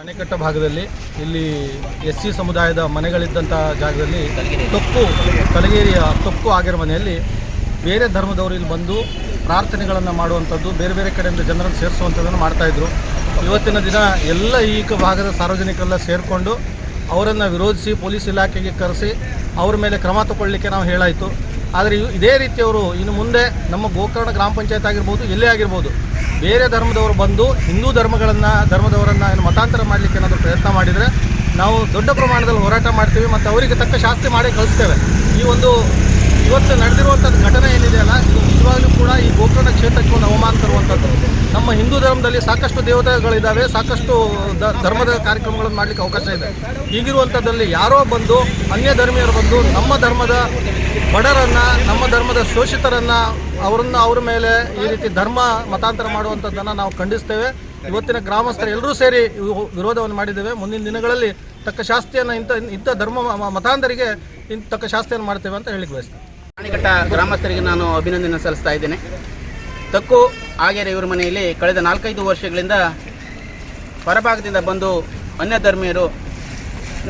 ಅಣೆಕಟ್ಟ ಭಾಗದಲ್ಲಿ ಇಲ್ಲಿ ಎಸ್ಸಿ ಸಮುದಾಯದ ಮನೆಗಳಿದ್ದಂಥ ಜಾಗದಲ್ಲಿ ಕಲಗೇರಿಯ ತೊಕ್ಕು ಆಗಿರೋ ಮನೆಯಲ್ಲಿ ಬೇರೆ ಧರ್ಮದವರು ಇಲ್ಲಿ ಬಂದು ಪ್ರಾರ್ಥನೆಗಳನ್ನು ಮಾಡುವಂಥದ್ದು, ಬೇರೆ ಬೇರೆ ಕಡೆಯಿಂದ ಜನರನ್ನು ಸೇರಿಸುವಂಥದ್ದನ್ನು ಮಾಡ್ತಾಯಿದ್ರು. ಇವತ್ತಿನ ದಿನ ಎಲ್ಲ ಈ ಭಾಗದ ಸಾರ್ವಜನಿಕರೆಲ್ಲ ಸೇರಿಕೊಂಡು ಅವರನ್ನು ವಿರೋಧಿಸಿ ಪೊಲೀಸ್ ಇಲಾಖೆಗೆ ಕರೆಸಿ ಅವ್ರ ಮೇಲೆ ಕ್ರಮ ತಗೊಳ್ಳಿಕ್ಕೆ ನಾವು ಹೇಳಾಯಿತು. ಆದರೆ ಇದೇ ರೀತಿಯವರು ಇನ್ನು ಮುಂದೆ ನಮ್ಮ ಗೋಕರ್ಣ ಗ್ರಾಮ ಪಂಚಾಯತ್ ಆಗಿರ್ಬೋದು, ಎಲ್ಲೇ ಆಗಿರ್ಬೋದು, ಬೇರೆ ಧರ್ಮದವರು ಬಂದು ಹಿಂದೂ ಧರ್ಮದವರನ್ನು ಏನು ಮತಾಂತರ ಮಾಡಲಿಕ್ಕೆ ಏನಾದರೂ ಪ್ರಯತ್ನ ಮಾಡಿದರೆ ನಾವು ದೊಡ್ಡ ಪ್ರಮಾಣದಲ್ಲಿ ಹೋರಾಟ ಮಾಡ್ತೀವಿ ಮತ್ತು ಅವರಿಗೆ ತಕ್ಕ ಶಾಸ್ತಿ ಮಾಡಿ ಕಳಿಸ್ತೇವೆ. ಇವತ್ತು ನಡೆದಿರುವಂಥದ್ದು ಘಟನೆ ಏನಿದೆಯಲ್ಲ, ಇದು ನಿಜವಾಗ್ಲೂ ಕೂಡ ಈ ಗೋಕರ್ಣ ಕ್ಷೇತ್ರಕ್ಕೆ ಒಂದು ಅವಮಾನ ತರುವಂಥದ್ದು. ನಮ್ಮ ಹಿಂದೂ ಧರ್ಮದಲ್ಲಿ ಸಾಕಷ್ಟು ದೇವತೆಗಳಿದ್ದಾವೆ, ಸಾಕಷ್ಟು ಧರ್ಮದ ಕಾರ್ಯಕ್ರಮಗಳನ್ನು ಮಾಡಲಿಕ್ಕೆ ಅವಕಾಶ ಇದೆ. ಹೀಗಿರುವಂಥದ್ದಲ್ಲಿ ಯಾರೋ ಬಂದು ಅನ್ಯ ಧರ್ಮೀಯರು ಬಂದು ನಮ್ಮ ಧರ್ಮದ ಬಡರನ್ನು, ನಮ್ಮ ಧರ್ಮದ ಶೋಷಿತರನ್ನು ಅವ್ರ ಮೇಲೆ ಈ ರೀತಿ ಧರ್ಮ ಮತಾಂತರ ಮಾಡುವಂಥದ್ದನ್ನು ನಾವು ಖಂಡಿಸ್ತೇವೆ. ಇವತ್ತಿನ ಗ್ರಾಮಸ್ಥರು ಎಲ್ಲರೂ ಸೇರಿ ವಿರೋಧವನ್ನು ಮಾಡಿದ್ದೇವೆ. ಮುಂದಿನ ದಿನಗಳಲ್ಲಿ ತಕ್ಕ ಶಾಸ್ತಿಯನ್ನು ಇಂಥ ಧರ್ಮ ಮತಾಂತರಿಗೆ ತಕ್ಕ ಶಾಸ್ತಿಯನ್ನು ಮಾಡ್ತೇವೆ ಅಂತ ಹೇಳಿಕ್ಕೆ ಬಯಸ್ತೇನೆ. ಅಣೆಕಟ್ಟ ಗ್ರಾಮಸ್ಥರಿಗೆ ನಾನು ಅಭಿನಂದನೆ ಸಲ್ಲಿಸ್ತಾ ಇದ್ದೇನೆ. ತಕ್ಕು ಆಗೇರೆ ಇವರ ಮನೆಯಲ್ಲಿ ಕಳೆದ 4-5 ವರ್ಷಗಳಿಂದ ಹೊರಭಾಗದಿಂದ ಬಂದು ಅನ್ಯ ಧರ್ಮೀಯರು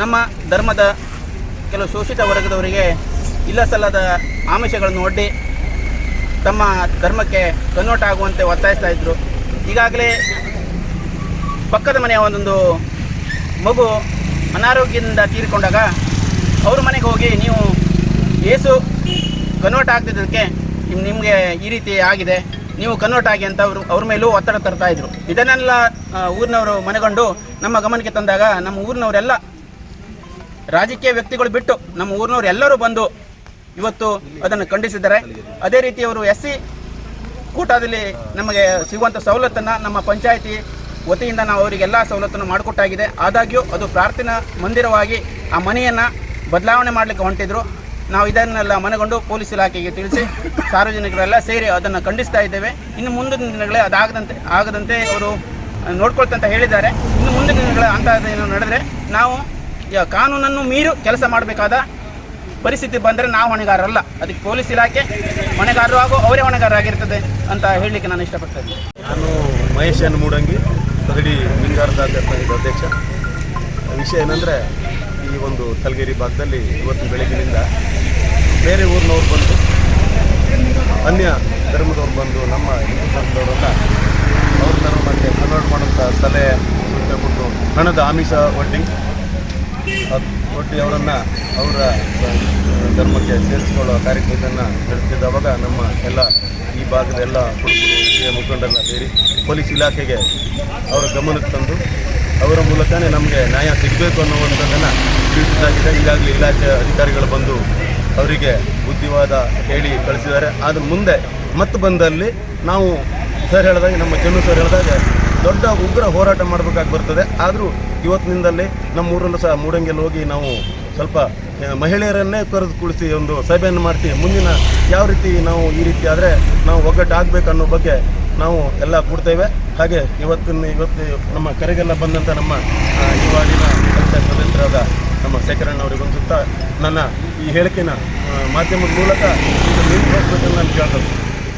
ನಮ್ಮ ಧರ್ಮದ ಕೆಲವು ಶೋಷಿತ ವರ್ಗದವರಿಗೆ ಇಲ್ಲ ಸಲ್ಲದ ಆಮಿಷಗಳನ್ನು ಒಡ್ಡಿ ತಮ್ಮ ಧರ್ಮಕ್ಕೆ ಕನ್ವರ್ಟ್ ಆಗುವಂತೆ ಒತ್ತಾಯಿಸ್ತಾ ಇದ್ದರು. ಈಗಾಗಲೇ ಪಕ್ಕದ ಮನೆಯ ಒಂದೊಂದು ಮಗು ಅನಾರೋಗ್ಯದಿಂದ ತೀರಿಕೊಂಡಾಗ ಅವ್ರ ಮನೆಗೆ ಹೋಗಿ ನೀವು ಏಸು ಕನ್ವರ್ಟ್ ಆಗ್ತಿದ್ದಕ್ಕೆ ನಿಮಗೆ ಈ ರೀತಿ ಆಗಿದೆ, ನೀವು ಕನ್ವರ್ಟ್ ಆಗಿ ಅಂತ ಅವ್ರ ಮೇಲೂ ಒತ್ತಡ ತರ್ತಾ ಇದ್ರು. ಇದನ್ನೆಲ್ಲ ಊರಿನವರು ಮನೆಗೊಂಡು ನಮ್ಮ ಗಮನಕ್ಕೆ ತಂದಾಗ ನಮ್ಮ ಊರಿನವರೆಲ್ಲ ರಾಜಕೀಯ ವ್ಯಕ್ತಿಗಳು ಬಿಟ್ಟು ನಮ್ಮ ಊರಿನವರು ಎಲ್ಲರೂ ಬಂದು ಇವತ್ತು ಅದನ್ನು ಖಂಡಿಸಿದ್ದಾರೆ. ಅದೇ ರೀತಿ ಅವರು ಎಸ್ಸಿ ಕೋಟಾದಲ್ಲಿ ನಮಗೆ ಸಿಗುವಂಥ ಸವಲತ್ತನ್ನು ನಮ್ಮ ಪಂಚಾಯಿತಿ ವತಿಯಿಂದ ನಾವು ಅವರಿಗೆಲ್ಲ ಸವಲತ್ತನ್ನು ಮಾಡಿಕೊಟ್ಟಾಗಿದೆ. ಆದಾಗ್ಯೂ ಅದು ಪ್ರಾರ್ಥನಾ ಮಂದಿರವಾಗಿ ಆ ಮನೆಯನ್ನು ಬದಲಾವಣೆ ಮಾಡಲಿಕ್ಕೆ ಹೊಂಟಿದ್ರು. ನಾವು ಇದನ್ನೆಲ್ಲ ಮನಗೊಂಡು ಪೊಲೀಸ್ ಇಲಾಖೆಗೆ ತಿಳಿಸಿ ಸಾರ್ವಜನಿಕರೆಲ್ಲ ಸೇರಿ ಅದನ್ನು ಖಂಡಿಸ್ತಾ ಇದ್ದೇವೆ. ಇನ್ನು ಮುಂದಿನ ದಿನಗಳೇ ಆಗದಂತೆ ಅವರು ನೋಡ್ಕೊಳ್ತಂತ ಹೇಳಿದ್ದಾರೆ. ಇನ್ನು ಮುಂದಿನ ದಿನಗಳ ಅಂಥದ್ದೇನು ನಡೆದರೆ ನಾವು ಕಾನೂನನ್ನು ಮೀರಿ ಕೆಲಸ ಮಾಡಬೇಕಾದ ಪರಿಸ್ಥಿತಿ ಬಂದರೆ ನಾವು ಹೊಣೆಗಾರರಲ್ಲ, ಅದಕ್ಕೆ ಪೊಲೀಸ್ ಇಲಾಖೆ ಹೊಣೆಗಾರರು ಹಾಗೂ ಅವರೇ ಹೊಣೆಗಾರರಾಗಿರ್ತದೆ ಅಂತ ಹೇಳಲಿಕ್ಕೆ ನಾನು ಇಷ್ಟಪಡ್ತೇನೆ. ನಾನು ಮಹೇಶ್ ಎನ್ ಮೂಡಂಗಿ, ಕದಡಿ ಲಿಂಗಾರದ ಅಧ್ಯಕ್ಷ. ವಿಷಯ ಏನಂದರೆ, ಈ ಒಂದು ಕಲಗೇರಿ ಭಾಗದಲ್ಲಿ ಇವತ್ತು ಬೆಳಗಿನಿಂದ ಬೇರೆ ಊರಿನವ್ರು ಬಂದು ಅನ್ಯ ಧರ್ಮದವ್ರು ಬಂದು ನಮ್ಮ ಹಿಂದೂ ಧರ್ಮದವರನ್ನು ಅವ್ರ ಧರ್ಮಕ್ಕೆ ಕನ್ವರ್ಟ್ ಮಾಡುವಂಥ ಸಲಹೆ ಕೊಟ್ಟು ಹಣದ ಆಮಿಷ ಒಡ್ಡಿ ಅವರನ್ನು ಅವರ ಧರ್ಮಕ್ಕೆ ಸೇರಿಸಿಕೊಳ್ಳುವ ಕಾರ್ಯಕ್ರಮವನ್ನು ನಡೆಸ್ತಿದ್ದವಾಗ ನಮ್ಮ ಎಲ್ಲ ಈ ಭಾಗದ ಎಲ್ಲ ಹುಡುಗರು ಮುಖಂಡರನ್ನ ಸೇರಿ ಪೊಲೀಸ್ ಇಲಾಖೆಗೆ ಅವರ ಗಮನಕ್ಕೆ ತಂದು ಅವರ ಮೂಲಕನೇ ನಮಗೆ ನ್ಯಾಯ ಸಿಗಬೇಕು ಅನ್ನುವಂಥದ್ದನ್ನು ತಿಳಿಸಿದ್ದಾಗಿದೆ. ಈಗಾಗಲೇ ಇಲಾಖೆ ಅಧಿಕಾರಿಗಳು ಬಂದು ಅವರಿಗೆ ಬುದ್ಧಿವಾದ ಹೇಳಿ ಕಳಿಸಿದ್ದಾರೆ. ಆದ ಮುಂದೆ ಮತ್ತೆ ಬಂದಲ್ಲಿ ನಾವು ಸರ್ ಹೇಳಿದಾಗೆ, ನಮ್ಮ ಚೆನ್ನು ಸರ್ ಹೇಳಿದಾಗೆ ದೊಡ್ಡ ಉಗ್ರ ಹೋರಾಟ ಮಾಡಬೇಕಾಗಿ ಬರ್ತದೆ. ಆದರೂ ಇವತ್ತಿನಿಂದಲೇ ನಮ್ಮ ಊರಲ್ಲೂ ಸಹ ಮೂಡಂಗಿಯಲ್ಲಿ ಹೋಗಿ ನಾವು ಸ್ವಲ್ಪ ಮಹಿಳೆಯರನ್ನೇ ಕರೆದು ಕುಳಿಸಿ ಒಂದು ಸಭೆಯನ್ನು ಮಾಡ್ತೀವಿ. ಮುಂದಿನ ಯಾವ ರೀತಿ ನಾವು ಈ ರೀತಿ ಆದರೆ ನಾವು ಒಗ್ಗಟ್ಟು ಆಗಬೇಕು ಅನ್ನೋ ಬಗ್ಗೆ ನಾವು ಎಲ್ಲ ಕೊಡ್ತೇವೆ. ಹಾಗೆ ಇವತ್ತು ನಮ್ಮ ಕರೆಗೆಲ್ಲ ಬಂದಂಥ ನಮ್ಮ ಈ ವಾರ್ಡಿನ ಪಂಚಾಯತ್ ಸದಸ್ಯರಾದ ನಮ್ಮ ಶೇಖರಣ್ಣವರಿಗೊಂದು ಸುತ್ತ ನನ್ನ ಈ ಹೇಳಿಕೆನ ಮಾಧ್ಯಮದ ಮೂಲಕ ಇದು ನಿಂತು ಹೋಗ್ಬೇಕಂತ ನಾನು ಕೇಳ್ತೇನೆ.